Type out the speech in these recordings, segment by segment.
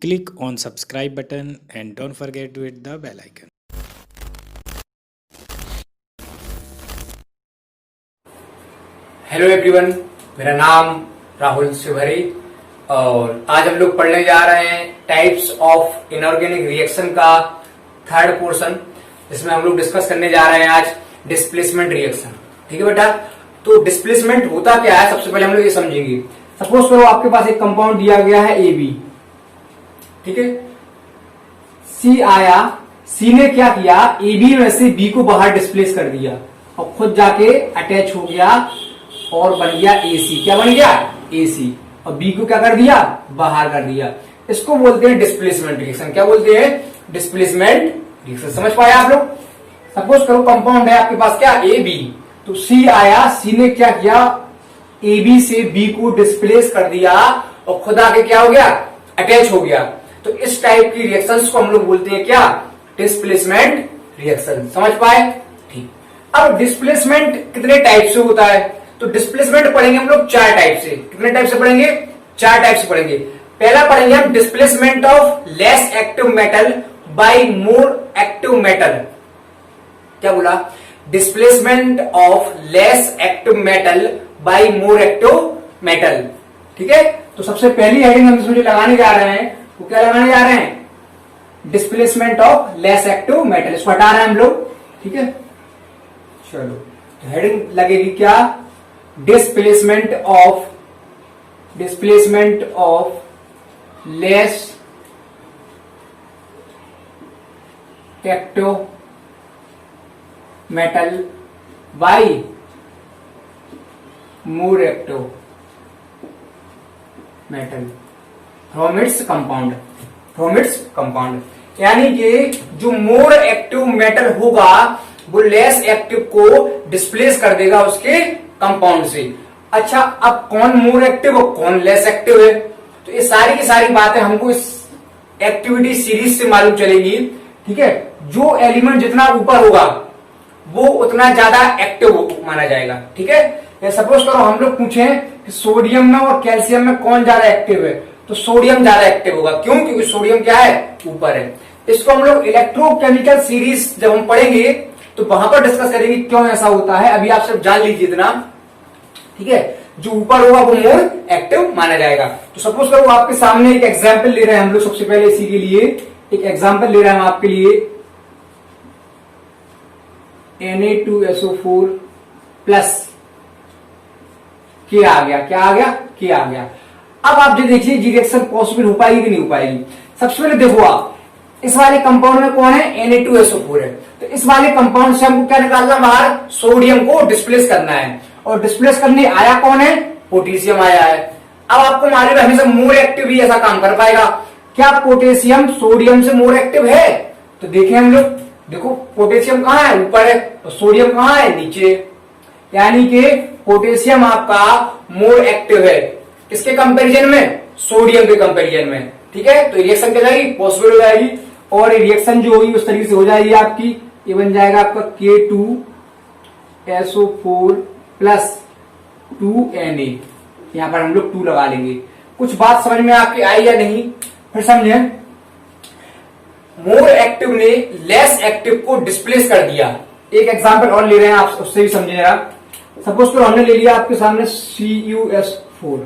Click on subscribe button and don't forget to hit the bell icon. Hello everyone, मेरा नाम राहुल शिवहरी और आज हम लोग पढ़ने जा रहे हैं टाइप्स ऑफ इनऑर्गेनिक रिएक्शन का थर्ड पोर्शन, जिसमें हम लोग डिस्कस करने जा रहे हैं आज डिस्प्लेसमेंट रिएक्शन। ठीक है बेटा, तो डिस्प्लेसमेंट होता क्या है सबसे पहले हम लोग ये समझेंगे। सपोज करो आपके पास एक कंपाउंड दिया गया है ए बी, ठीक है। सी आया, सी ने क्या किया, ए बी में से बी को बाहर डिस्प्लेस कर दिया और खुद जाके अटैच हो गया और बन गया एसी। क्या बन गया? एसी। और बी को क्या कर दिया? बाहर कर दिया। इसको बोलते हैं डिस्प्लेसमेंट रिएक्शन। क्या बोलते हैं? Displacement reaction. समझ पाए आप लोग? सपोज करो कंपाउंड है आपके पास क्या, ए बी, तो सी आया, सी ने क्या किया, ए बी से बी को डिस्प्लेस कर दिया और खुद आके क्या हो गया, अटैच हो गया। तो इस टाइप की रिएक्शंस को हम लोग बोलते हैं क्या, डिस्प्लेसमेंट रिएक्शन। समझ पाए? ठीक। अब डिस्प्लेसमेंट कितने टाइप से होता है, तो डिस्प्लेसमेंट पढ़ेंगे हम लोग चार टाइप से। कितने टाइप से पढ़ेंगे? चार टाइप से पढ़ेंगे। पहला पढ़ेंगे हम displacement of less active metal by more active metal. क्या बोला? Displacement of less active metal by more active metal. ठीक है, तो सबसे पहली हेडिंग हम इसमें लगाने जा रहे हैं, वो क्या लगाने जा रहे हैं, displacement of less active metal. इसको हटा रहे हैं हम लोग। ठीक है, चलो तो हेडिंग लगेगी क्या, displacement of less active metal by more active metal from its compound. यानी कि जो मोर एक्टिव मेटल होगा वो लेस एक्टिव को डिस्प्लेस कर देगा उसके कंपाउंड से। अच्छा, अब कौन मोर एक्टिव और कौन लेस एक्टिव है, तो ये सारी की सारी बातें हमको इस एक्टिविटी सीरीज से मालूम चलेगी। ठीक है, जो एलिमेंट जितना ऊपर होगा वो उतना ज्यादा एक्टिव माना जाएगा। ठीक है, सपोज करो हम लोग पूछें कि सोडियम में और कैल्शियम में कौन ज्यादा एक्टिव है, तो सोडियम ज्यादा एक्टिव होगा। क्यों? क्योंकि सोडियम क्या है, ऊपर है। इसको हम लोग इलेक्ट्रोकेमिकल सीरीज जब हम पढ़ेंगे तो वहां पर डिस्कस करेंगे क्यों ऐसा होता है। अभी आप सिर्फ जान लीजिए इतना। ठीक है, जो ऊपर होगा वो मोर एक्टिव माना जाएगा। तो सपोज करो आपके सामने एक एग्जाम्पल ले रहे हैं हम लोग। सबसे पहले इसी के लिए एक एग्जाम्पल ले रहे हैं हम आपके लिए, Na2SO4 प्लस के आ गया। क्या आ गया? के आ गया। अब आप जो देखिए रिएक्शन पॉसिबल हो पाएगी कि नहीं हो पाएगी। सबसे पहले देखो, आप इस वाले कंपाउंड में कौन है, Na2SO4 है। तो इस वाले कंपाउंड से हमको क्या निकालना बाहर, सोडियम को डिस्प्लेस करना है। और डिस्प्लेस करने आया कौन है, पोटेशियम आया है। अब आपको मालूम है हमेशा मोर एक्टिव भी ऐसा काम कर पाएगा। क्या पोटेशियम सोडियम से मोर एक्टिव है? तो देखें हम लोग, देखो पोटेशियम कहां है, ऊपर है, और सोडियम कहां है, नीचे। यानी कि पोटेशियम आपका मोर एक्टिव है किसके कंपैरिजन में, सोडियम के कंपैरिजन में। ठीक है, तो रिएक्शन क्या जाएगी, पॉसिबल हो जाएगी। और रिएक्शन जो होगी उस तरीके से हो जाएगी आपकी, ये बन जाएगा आपका K2SO4 प्लस 2Na। यहां पर हम लोग 2 लगा लेंगे। कुछ बात समझ में आपकी आई या नहीं, फिर समझे। मोर एक्टिव ने लेस एक्टिव को डिस्प्लेस कर दिया। एक एग्जांपल और ले रहे हैं आप, उससे भी समझिएगा। सपोज करो हमने ले लिया आपके सामने CuSO4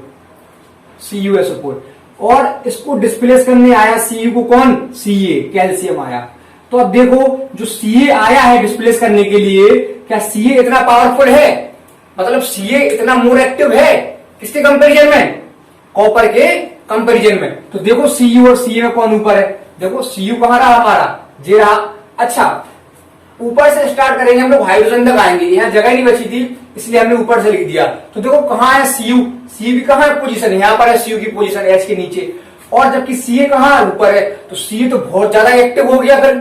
और इसको डिस्प्लेस करने आया Cu को कौन, Ca, कैल्शियम आया। तो अब देखो जो Ca आया है डिस्प्लेस करने के लिए, क्या Ca इतना पावरफुल है, मतलब Ca इतना मोर एक्टिव है किसके कंपैरिजन में, कॉपर के कंपैरिजन में। तो देखो Cu और Ca में कौन ऊपर है, देखो Cu कहां रहा हमारा, जे रहा। अच्छा, ऊपर से स्टार्ट करेंगे हम लोग, हाइड्रोजन तक आएंगे। यहाँ जगह नहीं बची थी इसलिए हमने ऊपर से लिख दिया। तो देखो कहां है Cu भी कहां है पोजीशन, यहाँ पर है Cu की पोजीशन H के नीचे। और जबकि Ca कहां है, ऊपर है। तो Ca तो बहुत ज्यादा एक्टिव हो गया फिर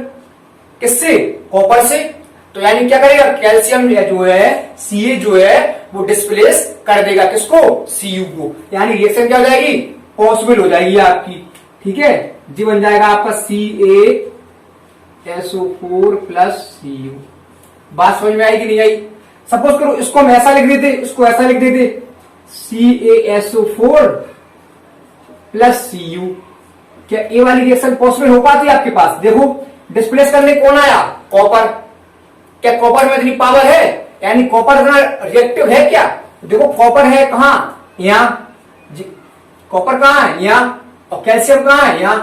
किससे, कॉपर से। तो यानी क्या करेगा, कैल्शियम जो है, Ca जो है वो डिस्प्लेस कर देगा किसको, Cu को। यानी रिएक्शन क्या हो जाएगी, पॉसिबल हो जाएगी आपकी। ठीक है जी, बन जाएगा आपका CaSO4 प्लस Cu। बात समझ में आई कि नहीं आई। सपोज करो इसको हम ऐसा लिख देते, इसको ऐसा लिख देते, CaSO4 प्लस Cu। क्या ए वाली रिएक्शन पॉसिबल हो पाती है आपके पास? देखो डिस्प्लेस करने कौन आया? कॉपर। क्या कॉपर में इतनी पावर है? यानी कॉपर इतना रिएक्टिव है क्या? देखो कॉपर है कहां? यहां। कॉपर कहां है? यहां। और कैल्शियम कहां है? यहां।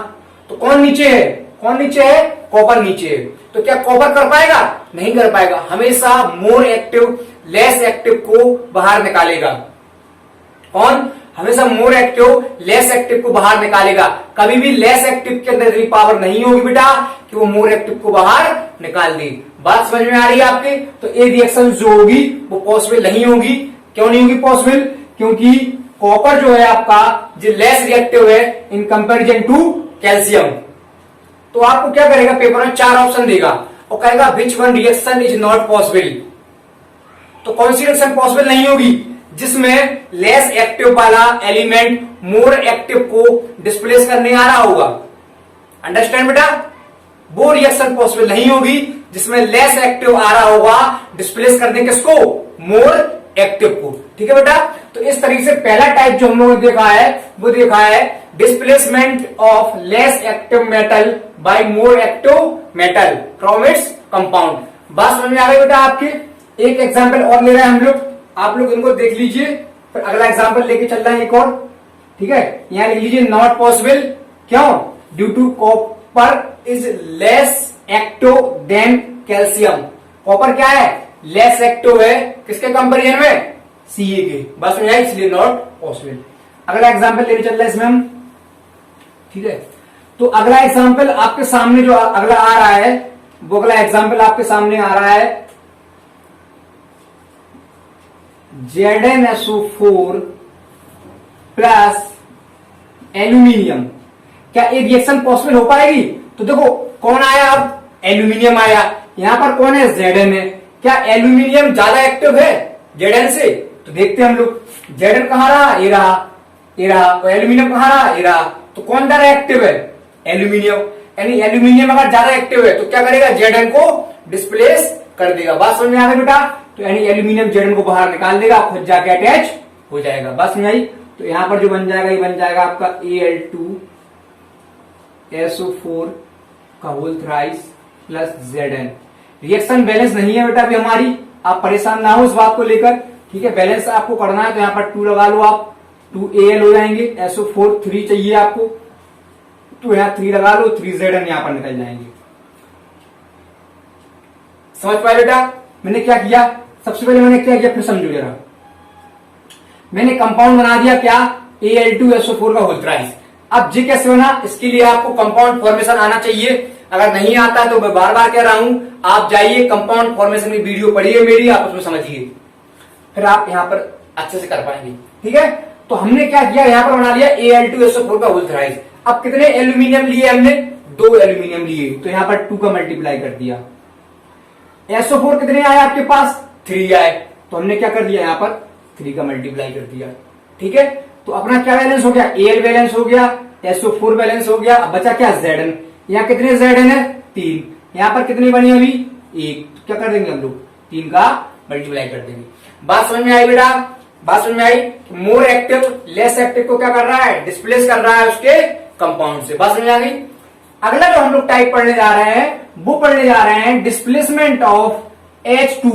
तो कौन नीचे है? कौन नीचे है? कॉपर नीचे है। तो क्या कॉपर कर पाएगा? नहीं कर पाएगा। हमेशा मोर एक्टिव लेस एक्टिव को बाहर निकालेगा। कौन? हमेशा मोर एक्टिव लेस एक्टिव को बाहर निकालेगा। कभी भी लेस एक्टिव के अंदर इतनी पावर नहीं होगी बेटा कि वो मोर एक्टिव को बाहर निकाल दे। बात समझ में आ रही है आपके? तो ये रिएक्शन जो होगी वो पॉसिबल नहीं होगी। क्यों नहीं होगी पॉसिबल? क्योंकि कॉपर जो है आपका जो लेस रिएक्टिव है इन कंपेरिजन टू कैल्शियम। तो आपको क्या करेगा? पेपर में 4 ऑप्शन देगा और कहेगा which one reaction is not possible. तो कौन सी रिएक्शन पॉसिबल नहीं होगी? जिसमें लेस एक्टिव वाला एलिमेंट मोर एक्टिव को डिस्प्लेस करने आ रहा होगा। अंडरस्टैंड बेटा? वो रिएक्शन पॉसिबल नहीं होगी जिसमें लेस एक्टिव आ रहा होगा डिस्प्लेस करने किसको? मोर एक्टिव को। ठीक है बेटा? तो इस तरीके से पहला टाइप जो हम लोगों ने देखा है वो देखा है displacement of less active metal by more active metal from its compound. बात समझ में आ गई बेटा आपके? एक एग्जांपल और ले रहे हैं हम लोग, आप लोग इनको देख लीजिए, फिर अगला एग्जांपल लेके चल रहा है एक और। ठीक है? यहां लिख लीजिए नॉट पॉसिबल। क्यों? Due to copper is less active than calcium. Copper क्या है? लेस एक्टिव है किसके कंपेरिजन में? सीए के। बस समझ आई, इसलिए नॉट पॉसिबल। अगला एग्जांपल लेके चल रहे हैं इसमें हम। ठीक है? तो अगला एग्जांपल आपके सामने जो अगला आ रहा है वो अगला एग्जांपल आपके सामने आ रहा है ZnSO4 प्लस एल्यूमिनियम। क्या ये रिएक्शन पॉसिबल हो पाएगी? तो देखो कौन आया? अब एल्यूमिनियम आया। यहां पर कौन है? Zn है। क्या एल्यूमिनियम ज्यादा एक्टिव है Zn से? तो देखते हैं हम लोग। Zn कहां रहा? ये रहा, ये रहा। तो एल्यूमिनियम कहां रहा? ये रहा। तो कौन ज्यादा एक्टिव है? एल्यूमिनियम। यानी एल्यूमिनियम अगर ज्यादा एक्टिव है तो क्या करेगा? Zn को डिस्प्लेस कर देगा। बात समझ में आ गई बेटा? तो यानी एल्यूमिनियम Zn को बाहर निकाल देगा, खुद जाके अटैच हो जाएगा। बात समझ आई? तो यहां पर जो बन जाएगा ये बन जाएगा आपका Al2SO4 का whole thrice plus Zn। Reaction balance नहीं है बेटा अभी हमारी, आप परेशान ना हो इस बात को लेकर। ठीक है? बैलेंस आपको करना है तो यहाँ पर 2 लगा लो आप, 2Al हो जाएंगे। SO4 3 चाहिए आपको तो यहाँ 3 लगा लो, 3Zn यहाँ पर निकल जाएंगे। समझ पाए बेटा? मैंने क्या किया? सबसे पहले मैंने क्या किया फिर समझो जरा। मैंने कंपाउंड बना दिया क्या? Al2SO4 का होल थ्राइस। अब ये कैसे बना? इसके लिए आपको कंपाउंड फॉर्मेशन आना चाहिए। अगर नहीं आता तो मैं बार बार कह रहा हूं, आप जाइए कंपाउंड फॉर्मेशन की वीडियो पढ़िए मेरी, आप उसमें समझिए, फिर आप यहां पर अच्छे से कर पाएंगे। ठीक है? तो हमने क्या किया? यहां पर बना लिया Al2SO4 का होल थ्राइस। अब कितने एल्यूमिनियम लिए हमने? 2 एल्यूमिनियम लिए, तो यहां पर 2 का मल्टीप्लाई कर दिया। SO4 कितने आए आपके पास? 3 आए, तो हमने क्या कर दिया? यहां पर 3 का मल्टीप्लाई कर दिया। ठीक है? तो अपना क्या बैलेंस हो गया? Al बैलेंस हो गया, SO4 बैलेंस हो गया। अब बचा क्या? Zn। यहाँ कितने Zn है? 3। यहाँ पर कितनी बनी अभी? 1। तो क्या कर देंगे हम लोग? 3 का मल्टीप्लाई कर देंगे। बात समझ में आई बेटा? बात समझ में आई? मोर एक्टिव लेस एक्टिव को क्या कर रहा है? डिस्प्लेस कर रहा है उसके कंपाउंड से। बात समझ आ गई? अगला जो हम लोग टाइप पढ़ने जा रहे हैं वो पढ़ने जा रहे हैं displacement of H2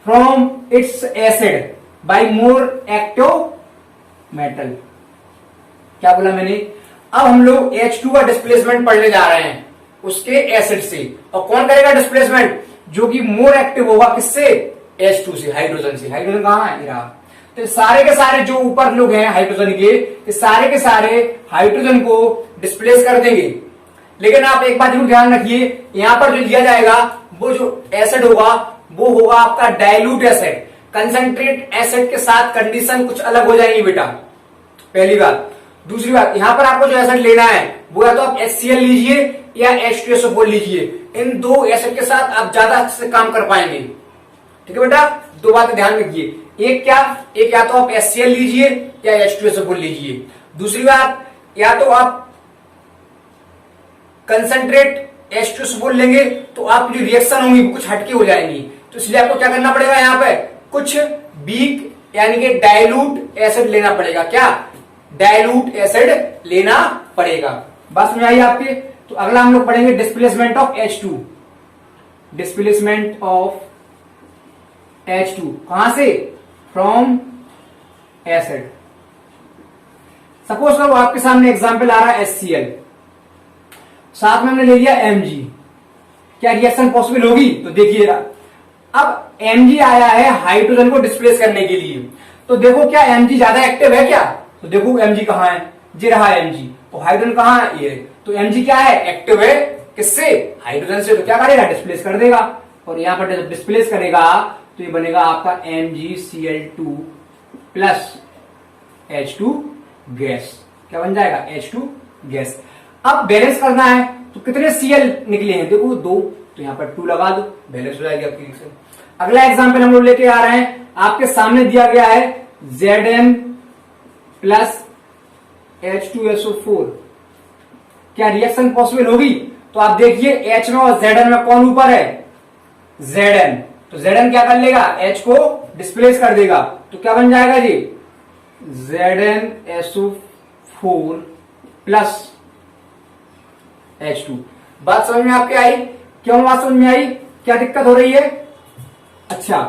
from its acid by more active metal. क्या बोला मैंने? अब हम लोग H2 का डिस्प्लेसमेंट पढ़ने जा रहे हैं उसके एसिड से। और कौन करेगा डिस्प्लेसमेंट? जो कि मोर एक्टिव होगा किससे? H2 से, हाइड्रोजन से। हाइड्रोजन कहां है? रहा। तो सारे के सारे जो ऊपर लोग हैं हाइड्रोजन के सारे हाइड्रोजन को डिस्प्लेस कर देंगे। लेकिन आप एक बात जरूर ध्यान रखिए, यहां पर जो लिया जाएगा वो जो एसिड होगा वो होगा आपका डाइल्यूट एसिड। कंसंट्रेट एसिड के साथ कंडीशन कुछ अलग हो जाएगी बेटा, पहली बात। दूसरी बात, यहां पर आपको जो एसिड लेना है वो या तो आप HCl लीजिए या H2SO4 लीजिए। इन 2 एसिड के साथ आप ज्यादा अच्छे से काम कर पाएंगे। ठीक है बेटा? 2 बातें ध्यान रखिए। एक क्या? एक या तो आप HCl लीजिए या H2SO4 लीजिए। दूसरी बात, या तो आप कंसंट्रेट H2SO4 लेंगे तो आपकी जो रिएक्शन होंगी कुछ हटके हो जाएंगी। तो इसलिए आपको क्या करना पड़ेगा? यहाँ पे कुछ वीक यानी कि डाइल्यूट एसिड लेना पड़ेगा। क्या? डाइल्यूट एसिड लेना पड़ेगा। बात समझ आई आपके? तो अगला हम लोग पढ़ेंगे displacement of H2। Displacement of H2 कहां से? From acid. सपोज करो आपके सामने एग्जांपल आ रहा है HCl, साथ में हमने ले लिया Mg। क्या रिएक्शन पॉसिबल होगी? तो देखिएगा, अब Mg आया है हाइड्रोजन को डिस्प्लेस करने के लिए, तो देखो क्या Mg ज्यादा एक्टिव है क्या? तो देखो Mg कहां है, ये रहा Mg, तो हाइड्रोजन कहां है? ये। तो Mg क्या है? एक्टिव है। किससे? हाइड्रोजन से। तो क्या करेगा? डिस्प्लेस कर देगा। और यहां पर जब डिस्प्लेस करेगा तो ये बनेगा आपका MgCl2 प्लस H2 गैस। क्या बन जाएगा? H2 gas. अब बैलेंस करना है तो कितने Cl निकले हैं? देखो 2, तो यहां पर 2 लगा दो, बैलेंस हो जाएगी आपकी रिएक्शन। अगला एग्जांपल हम लोग लेके आ रहे हैं, आपके सामने दिया गया है Zn प्लस H2SO4। क्या रिएक्शन पॉसिबल होगी? तो आप देखिए H में और Zn में कौन ऊपर है? Zn। तो Zn क्या कर लेगा? H को डिस्प्लेस कर देगा, तो क्या बन जाएगा जी? ZnSO4 plus H2। बात समझ में आपके आई? क्यों बात समझ में आई? क्या दिक्कत हो रही है? अच्छा,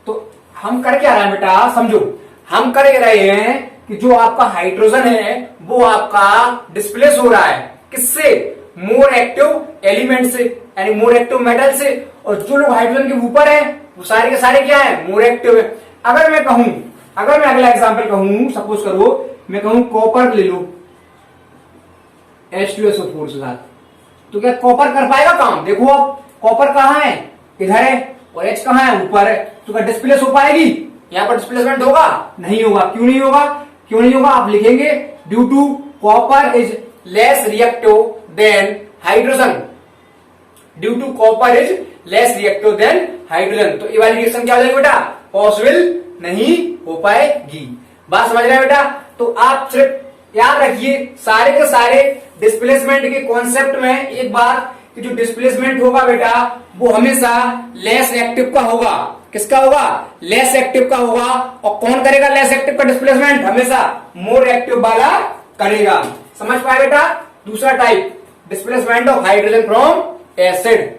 तो हम कर क्या रहे हैं बेटा? समझो, हम कर रहे हैं कि जो आपका हाइड्रोजन है वो आपका डिस्प्लेस हो रहा है। किससे? मोर एक्टिव एलिमेंट से, यानी मोर एक्टिव मेटल से। और जो लोग हाइड्रोजन के ऊपर है वो सारे के सारे क्या है? मोर एक्टिव है। अगर मैं अगला एग्जांपल कहूं, सपोज करो मैं कहूं कॉपर ले लो H2SO4 के साथ, तो क्या कॉपर कर पाएगा काम? देखो अब कॉपर कहां है? इधर है, और H कहां है? ऊपर है। तो क्या डिस्प्लेस हो पाएगी? यहां पर डिस्प्लेसमेंट होगा? नहीं होगा। क्यों नहीं होगा? क्यों नहीं होगा? आप लिखेंगे due to copper is less reactive than hydrogen. Due to copper is less reactive than hydrogen. तो ये वाली रिएक्शन क्या हो जाएगी बेटा? पॉसिबल नहीं हो पाएगी। बात समझ रहे हैं बेटा? तो आप सिर्फ याद रखिए सारे के सारे डिस्प्लेसमेंट के कॉन्सेप्ट में एक बात, कि जो डिस्प्लेसमेंट होगा बेटा वो हमेशा लेस एक्टिव का होगा। किसका होगा? लेस एक्टिव का होगा। और कौन करेगा लेस एक्टिव का डिस्प्लेसमेंट? हमेशा मोर एक्टिव वाला करेगा। समझ पाए बेटा? दूसरा type, displacement of hydrogen from acid.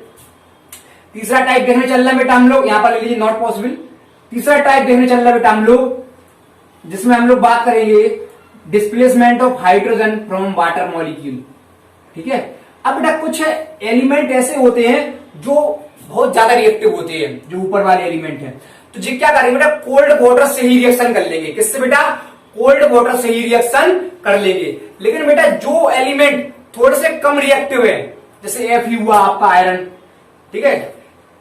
तीसरा टाइप देखने चल रहा है बेटा हम लोग, यहां पर ले लीजिए नॉट पॉसिबल। तीसरा टाइप देखने चल रहा है बेटा हम लोग, जिसमें हम लोग बात करेंगे displacement of hydrogen from water molecule. ठीक है? अब बेटा कुछ एलिमेंट ऐसे होते हैं जो बहुत ज्यादा रिएक्टिव होते हैं, जो ऊपर वाले एलिमेंट हैं, तो जी क्या करेंगे बेटा? कोल्ड वाटर से ही रिएक्शन कर लेंगे। किससे बेटा? कोल्ड वाटर से ही रिएक्शन कर लेंगे। लेकिन बेटा जो एलिमेंट थोड़े से कम रिएक्टिव है, जैसे Fe हुआ आपका आयरन, ठीक है,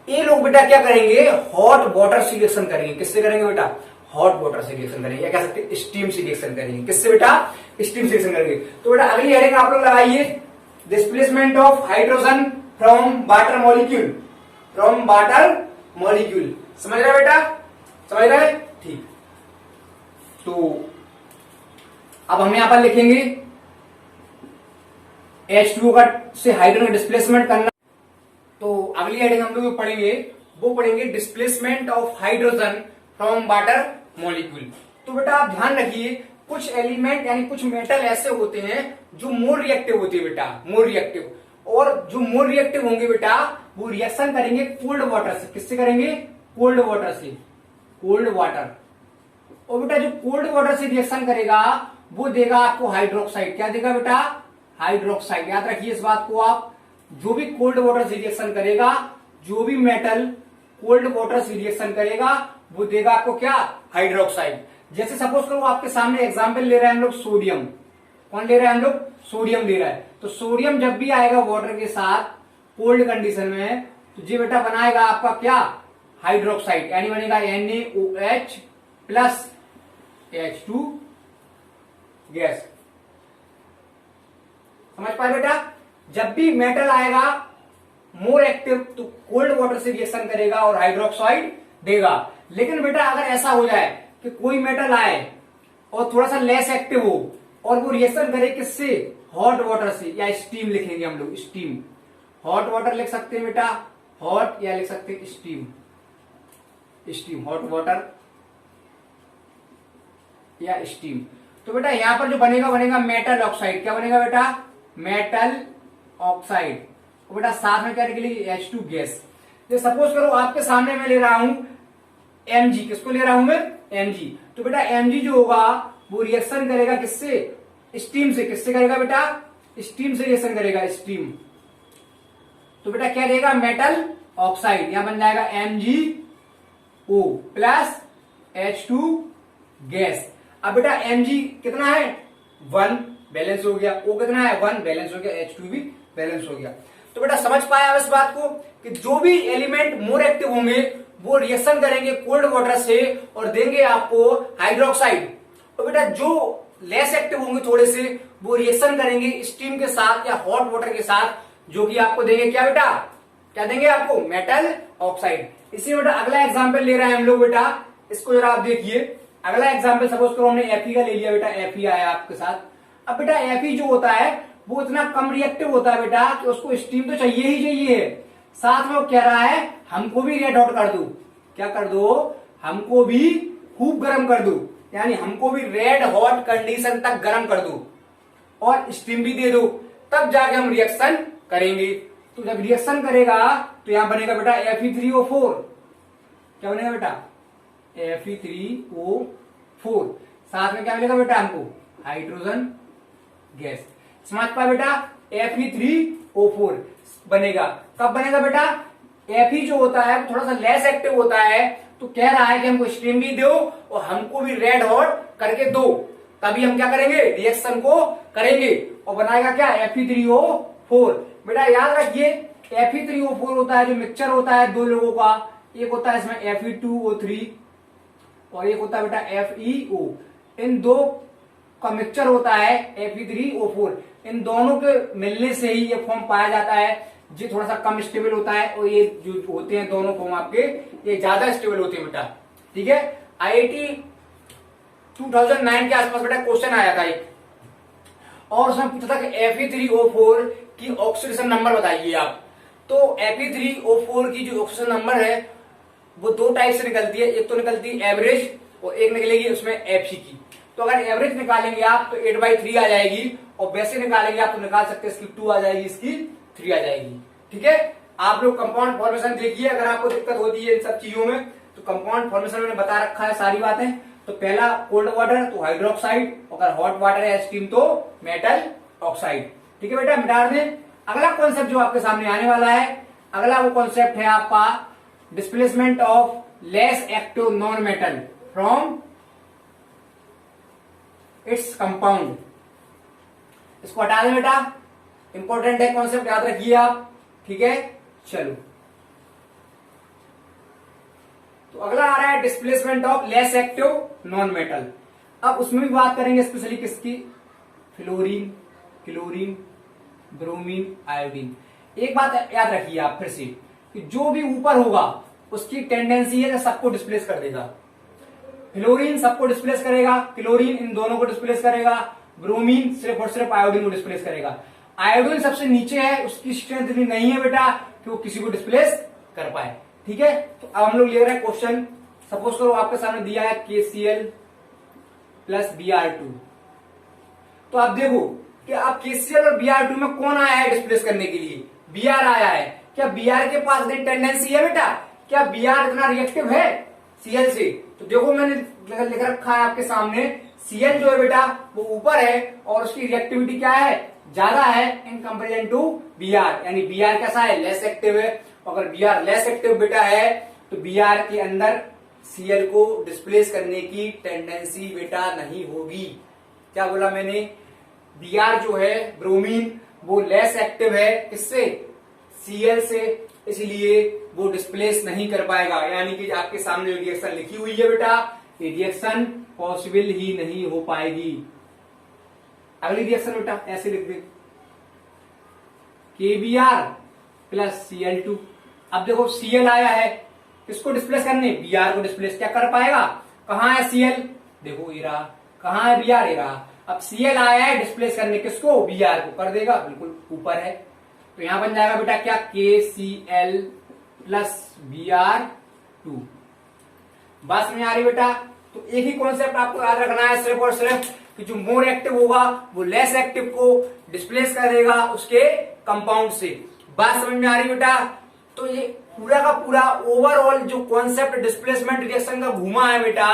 ये लोग बेटा क्या करेंगे? हॉट वाटर से रिएक्शन करेंगे। किससे करेंगे बेटा? हॉट वाटर से रिएक्शन करेंगे, या कह सकते हैं स्टीम से रिएक्शन करेंगे। किससे बेटा? स्टीम से रिएक्शन करेंगे। तो बेटा अगली हेडिंग आप लोग लगाइए, displacement of hydrogen from water molecule. From water molecule. समझ रहे बेटा? समझ रहे? ठीक। तो अब हम यहां पर लिखेंगे H2O का से हाइड्रोजन का डिस्प्लेसमेंट करना। तो अगली हेडिंग हम लोग पढ़ेंगे, वो पढ़ेंगे displacement of hydrogen from water molecule. तो बेटा आप ध्यान रखिए, कुछ एलिमेंट यानी कुछ मेटल ऐसे होते हैं जो मोर रिएक्टिव होते हैं बेटा, मोर रिएक्टिव। और जो मोर रिएक्टिव होंगे बेटा वो रिएक्शन करेंगे कोल्ड वाटर से। किससे करेंगे? कोल्ड वाटर से। Cold water. और बेटा जो कोल्ड वाटर से रिएक्शन करेगा वो देगा आपको हाइड्रोक्साइड। क्या देगा बेटा? हाइड्रोक्साइड। याद रखिए इस बात को आप, जो भी कोल्ड वाटर से रिएक्शन करेगा, जो भी मेटल कोल्ड वाटर से रिएक्शन करेगा वो देगा आपको क्या? हाइड्रोक्साइड। जैसे सपोज करो आपके सामने एग्जांपल ले रहे हैं हम लोग सोडियम। कौन ले रहे हैं हम लोग? सोडियम ले रहा है। तो सोडियम जब भी आएगा वाटर के साथ कोल्ड कंडीशन में, तो ये बेटा बनाएगा आपका क्या? हाइड्रोक्साइड, यानी बनेगा NaOH प्लस H2 गैस। समझ पाए बेटा? जब भी मेटल आएगा मोर एक्टिव तो कोल्ड वाटर से रिएक्शन करेगा और हाइड्रोक्साइड देगा। लेकिन बेटा अगर ऐसा हो जाए कि कोई मेटल आए और थोड़ा सा लेस एक्टिव हो और वो रिएक्शन करे किससे? हॉट वाटर से, या स्टीम लिखेंगे हम लोग, स्टीम। हॉट वाटर लिख सकते हैं बेटा, हॉट, या लिख सकते हैं स्टीम। स्टीम, हॉट वाटर या स्टीम। तो बेटा यहां पर जो बनेगा मेटल ऑक्साइड। क्या बनेगा बेटा? मेटल ऑक्साइड, और बेटा साथ में क्या निकलेगी H2 गैस। तो सपोज करो आपके सामने मैं ले रहा हूं Mg, किसको ले रहा हूं मैं Mg, तो बेटा Mg जो होगा वो रिएक्शन करेगा किससे, स्टीम से। किससे करेगा बेटा, स्टीम से रिएक्शन करेगा, स्टीम। तो बेटा क्या देगा, मेटल ऑक्साइड, यहां बन जाएगा MgO प्लस H2 गैस। अब बेटा Mg कितना है 1, बैलेंस हो गया, O कितना है 1, बैलेंस हो गया, H2 भी बैलेंस हो गया। तो बेटा समझ पाया इस बात को कि जो भी एलिमेंट मोर एक्टिव होंगे वो रिएक्शन करेंगे कोल्ड वाटर से और देंगे आपको हाइड्रोक्साइड, और बेटा जो लेस एक्टिव होंगे थोड़े से वो रिएक्शन करेंगे स्टीम के साथ या हॉट वाटर के साथ, जो कि आपको देंगे क्या बेटा, क्या देंगे आपको, मेटल ऑक्साइड। इसी बेटा अगला एग्जांपल ले रहे हैं हम लोग बेटा, इसको जरा आप देखिए। अगला एग्जांपल सपोज करो हमने Fe का ले लिया बेटा, Fe आया आपके साथ। अब बेटा Fe जो होता है वो इतना कम रिएक्टिव होता है बेटा कि उसको स्टीम तो चाहिए ही चाहिए, साथ में वो कह रहा है हमको भी रेड हॉट कर दो, क्या कर दो, हमको भी खूब गर्म कर दो, यानी हमको भी रेड हॉट कंडीशन तक गर्म कर दो और स्टीम भी दे दो, तब जाके हम रिएक्शन करेंगे। तो जब रिएक्शन करेगा तो यहां बनेगा बेटा Fe3O4, क्या बनेगा बेटा Fe3O4, साथ में क्या मिलेगा बेटा हमको, हाइड्रोजन गैस। समझ पाए बेटा, Fe3O4 बनेगा। कब बनेगा बेटा, Fe जो होता है थोड़ा सा लेस एक्टिव होता है, तो कह रहा है कि हमको स्टीम भी दो और हमको भी रेड हॉट करके दो, तभी हम क्या करेंगे, रिएक्शन को करेंगे और बनाएगा क्या Fe3O4। बेटा याद रखिए Fe3O4 होता है जो मिक्सचर होता है दो लोगों का, एक होता है इसमें Fe2O3 और एक होता है बेटा FeO, इन दो का मिक्सचर होता है Fe3O4। इन दोनों के मिलने से ही ये फॉर्म पाया जाता है, जो थोड़ा सा कम स्टेबल होता है, और ये जो होते हैं दोनों फॉर्म आपके ये ज्यादा स्टेबल होते हैं बेटा। ठीक है, IIT 2009 के आसपास बेटा क्वेश्चन आया था एक, और उसमें पूछा था कि Fe3O4 की ऑक्सीडेशन नंबर बताइए आप। तो Fe3O4 की जो ऑक्सीडेशन नंबर है वो दो टाइप से निकलती है, एक तो निकलती है एवरेज और एक निकलेगी उसमें Fe की। तो अगर एवरेज निकालेंगे आप तो 8/3 आ जाएगी, और वैसे निकालेंगे आप तो निकाल सकते हैं, इसकी 2 आ जाएगी, इसकी 3 आ जाएगी। ठीक है, आप लोग कंपाउंड फॉर्मेशन देखिए, अगर आपको दिक्कत होती है इन सब चीजों में तो कंपाउंड फॉर्मेशन मैंने बता रखा है सारी बातें। तो पहला कोल्ड वाटर तो हाइड्रोक्साइड, अगर हॉट वाटर है स्टीम तो मेटल ऑक्साइड। ठीक है बेटा, मिटा दें। अगला कॉन्सेप्ट जो आपके सामने आने वाला है, अगला वो कॉन्सेप्ट है आपका displacement of less active non metal from its compound. इसको हटा दें बेटा, इंपॉर्टेंट है कॉन्सेप्ट, याद रखिए आप। ठीक है, चलो तो अगला आ रहा है displacement of less active non metal. अब उसमें भी बात करेंगे स्पेशली किसकी, फ्लोरीन, क्लोरीन, ब्रोमीन, आयोडीन। एक बात याद रखिए आप फिर से कि जो भी ऊपर होगा उसकी टेंडेंसी है कि सबको डिस्प्लेस कर देगा। फ्लोरीन सबको डिस्प्लेस करेगा, क्लोरीन इन दोनों को डिस्प्लेस करेगा, ब्रोमीन सिर्फ और सिर्फ आयोडीन को डिस्प्लेस करेगा। आयोडीन सबसे नीचे है, उसकी स्ट्रेंथ इतनी नहीं है बेटा कि वो किसी को डिस्प्लेस कर पाए। ठीक है, तो अब हम लोग ले रहे हैं क्वेश्चन। सपोज करो आपके सामने दिया है KCl प्लस Br2। तो आप देखो कि अब KCl और Br2 में कौन आया है डिस्प्लेस करने के लिए, Br आया है। क्या Br के पास इतनी टेंडेंसी है बेटा, क्या Br इतना रिएक्टिव है Cl से? तो देखो मैंने लिख रखा है आपके सामने, Cl जो है बेटा वो ऊपर है और उसकी रिएक्टिविटी क्या है, ज्यादा है इन कंपेरिजन टू Br, यानी Br कैसा है, लेस एक्टिव है। अगर Br लेस एक्टिव बेटा है तो Br के अंदर Cl को डिस्प्लेस करने की टेंडेंसी बेटा नहीं होगी। क्या बोला मैंने, Br जो है ब्रोमीन वो लेस एक्टिव है किससे, Cl से, इसलिए वो डिस्प्लेस नहीं कर पाएगा। यानी कि आपके सामने रिएक्शन लिखी हुई है बेटा, ये रिएक्शन पॉसिबल ही नहीं हो पाएगी। अगली रिएक्शन बेटा ऐसे लिख दे, KBr प्लस Cl2। अब देखो Cl आया है किसको डिस्प्लेस करने, Br को डिस्प्लेस क्या कर पाएगा, कहां है Cl, देखो ये रहा, कहां है Br, ये रहा। अब Cl आया है डिस्प्लेस करने किसको, Br को, कर देगा, बिल्कुल ऊपर है। तो यहां बन जाएगा बेटा क्या, KCl प्लस Br2। बस में आ रही बेटा। तो एक ही कॉन्सेप्ट आपको याद रखना है सिर्फ और सिर्फ कि जो मोर एक्टिव होगा वो लेस एक्टिव को डिस्प्लेस कर देगा उसके कंपाउंड से। बात समझ में आ रही बेटा? तो ये पूरा का पूरा ओवरऑल जो कॉन्सेप्ट डिस्प्लेसमेंट रिएक्शन का घूमा है बेटा,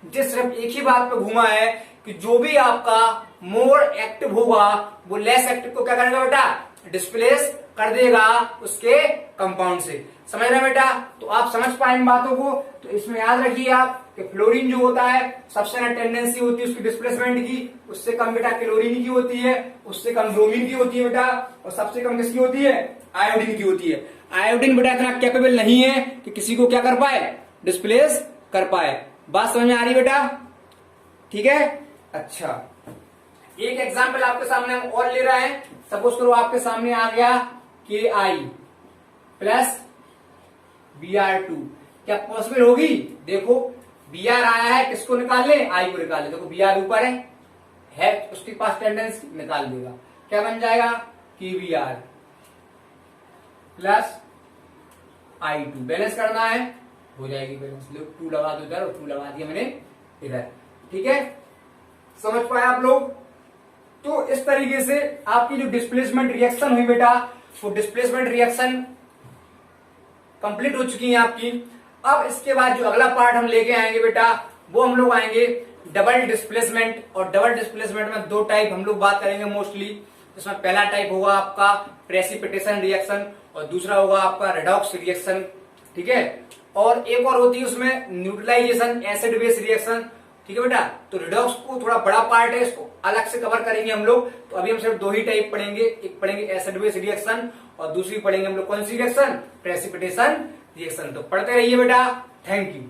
जिस सिर्फ एक ही बात पे घूमा है कि जो भी आपका मोर एक्टिव होगा वो लेस एक्टिव को क्या करेगा बेटा, डिस्प्लेस कर देगा उसके कंपाउंड से। समझ रहे हैं बेटा? तो आप समझ पाए इन बातों को। तो इसमें याद रखिए आप कि फ्लोरीन जो होता है सबसे ना टेंडेंसी होती है उसकी डिस्प्लेसमेंट की, उससे कम बेटा क्लोरीन की होती है, उससे कम ब्रोमीन की होती है बेटा, और सबसे कम किसकी होती है, आयोडीन की होती है। आयोडीन बेटा इतना कैपेबल नहीं है कि किसी को क्या कर पाए, डिस्प्लेस कर पाए। बात समझ में आ रही बेटा? ठीक है। अच्छा, एक एग्जाम्पल आपके सामने हम और ले रहे हैं। सपोज करो आपके सामने आ गया KI प्लस Br2, क्या पॉसिबल होगी? देखो Br आया है, किसको निकाल ले, I को निकाल ले। देखो Br ऊपर है उसके पास टेंडेंसी, निकाल देगा, क्या बन जाएगा, KBr प्लस I2। बैलेंस करना है, हो जाएगी बैलेंस। 2 लगा दो इधर और 2 लगा दिया मैंने इधर। ठीक है, समझ पाए आप लोग? तो इस तरीके से आपकी जो डिस्प्लेसमेंट रिएक्शन हुई बेटा, वो डिस्प्लेसमेंट रिएक्शन कंप्लीट हो चुकी है आपकी। अब इसके बाद जो अगला पार्ट हम लेके आएंगे बेटा, वो हम लोग आएंगे डबल डिस्प्लेसमेंट। और डबल डिस्प्लेसमेंट में 2 टाइप हम लोग बात करेंगे मोस्टली। इसमें पहला टाइप होगा आपका प्रेसिपिटेशन रिएक्शन और दूसरा होगा आपका रेडॉक्स रिएक्शन। ठीक है, और एक और होती है उसमें न्यूट्रलाइजेशन एसिड बेस रिएक्शन। ठीक है बेटा, तो रिडॉक्स को थोड़ा बड़ा पार्ट है, इसको अलग से कवर करेंगे हम लोग। तो अभी हम सिर्फ 2 ही टाइप पढ़ेंगे, एक पढ़ेंगे एसिड बेस रिएक्शन और दूसरी पढ़ेंगे हम लोग कौन सी रिएक्शन, प्रेसिपिटेशन रिएक्शन। तो पढ़ते रहिए बेटा। Thank you.